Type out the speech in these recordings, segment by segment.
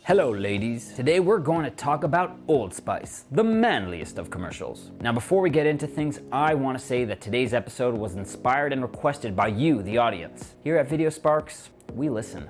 Hello ladies, today we're going to talk about Old Spice, the manliest of commercials. Now before we get into things, I want to say that today's episode was inspired and requested by you, the audience. Here at Video Sparks, we listen.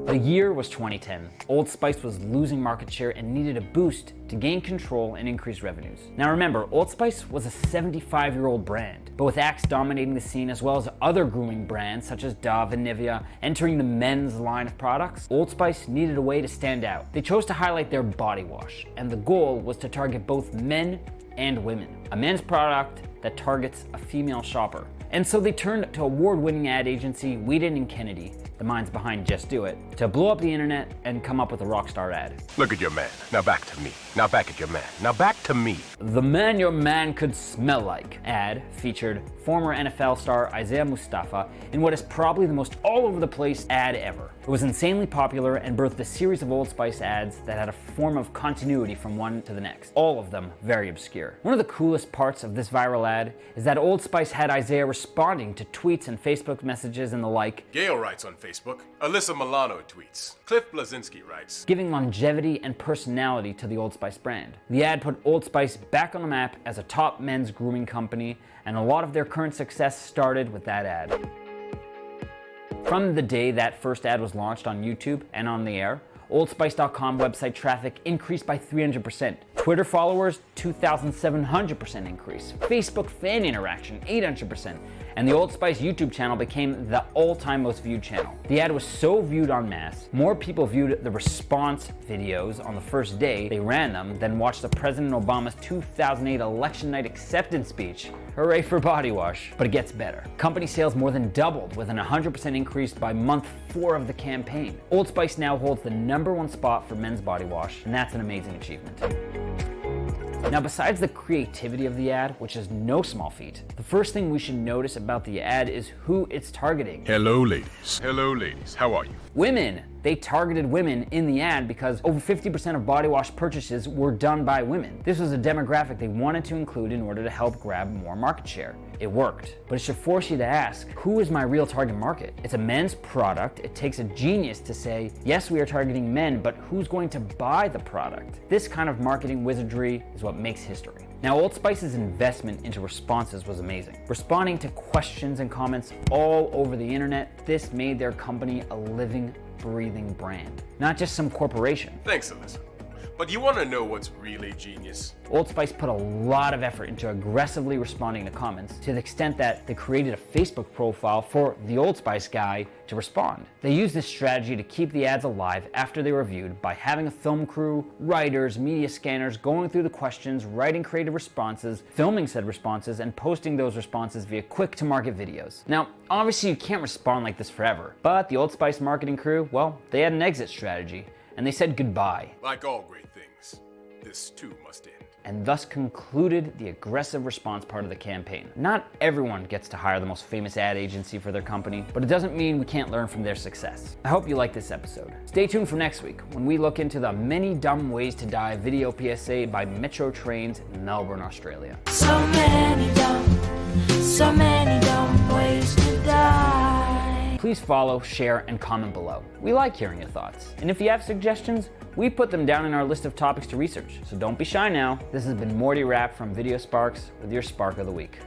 The year was 2010. Old Spice was losing market share and needed a boost to gain control and increase revenues. Now remember, Old Spice was a 75-year-old brand, but with Axe dominating the scene as well as other grooming brands such as Dove and Nivea entering the men's line of products, Old Spice needed a way to stand out. They chose to highlight their body wash, and the goal was to target both men and women. A men's product that targets a female shopper. And so they turned to award-winning ad agency Whedon & Kennedy, the minds behind Just Do It, to blow up the internet and come up with a rockstar ad. Look at your man, now back to me. Now back at your man, now back to me. The Man Your Man Could Smell Like ad featured former NFL star Isaiah Mustafa in what is probably the most all-over-the-place ad ever. It was insanely popular and birthed a series of Old Spice ads that had a form of continuity from one to the next, all of them very obscure. One of the coolest parts of this viral ad is that Old Spice had Isaiah responding to tweets and Facebook messages and the like. Gail writes on Facebook, Alyssa Milano tweets, Cliff Blazinski writes, giving longevity and personality to the Old Spice brand. The ad put Old Spice back on the map as a top men's grooming company, and a lot of their current success started with that ad. From the day that first ad was launched on YouTube and on the air, OldSpice.com website traffic increased by 300%. Twitter followers, 2,700% increase. Facebook fan interaction, 800%. And the Old Spice YouTube channel became the all-time most viewed channel. The ad was so viewed en masse, more people viewed the response videos on the first day they ran them than watched the President Obama's 2008 election night acceptance speech. Hooray for body wash. But it gets better. Company sales more than doubled with an 100% increase by month 4 of the campaign. Old Spice now holds the #1 spot for men's body wash, and that's an amazing achievement. Now, besides the creativity of the ad, which is no small feat, the first thing we should notice about the ad is who it's targeting. Hello ladies. Hello ladies, how are you? Women. They targeted women in the ad because over 50% of body wash purchases were done by women. This was a demographic they wanted to include in order to help grab more market share. It worked, but it should force you to ask, who is my real target market? It's a men's product. It takes a genius to say, yes, we are targeting men, but who's going to buy the product? This kind of marketing wizardry is what makes history. Now, Old Spice's investment into responses was amazing. Responding to questions and comments all over the internet, this made their company a living, breathing brand, not just some corporation. Thanks, Alyssa. But you want to know what's really genius? Old Spice put a lot of effort into aggressively responding to comments to the extent that they created a Facebook profile for the Old Spice guy to respond. They used this strategy to keep the ads alive after they were viewed by having a film crew, writers, media scanners going through the questions, writing creative responses, filming said responses, and posting those responses via quick-to-market videos. Now, obviously you can't respond like this forever, but the Old Spice marketing crew, well, they had an exit strategy, and they said goodbye. Like all great things, this too must end. And thus concluded the aggressive response part of the campaign. Not everyone gets to hire the most famous ad agency for their company, but it doesn't mean we can't learn from their success. I hope you like this episode. Stay tuned for next week when we look into the many dumb ways to die video PSA by Metro Trains in Melbourne, Australia. So many dumb ways to die. Please follow, share, and comment below. We like hearing your thoughts. And if you have suggestions, we put them down in our list of topics to research. So don't be shy now. This has been Morty Rapp from Video Sparks with your Spark of the Week.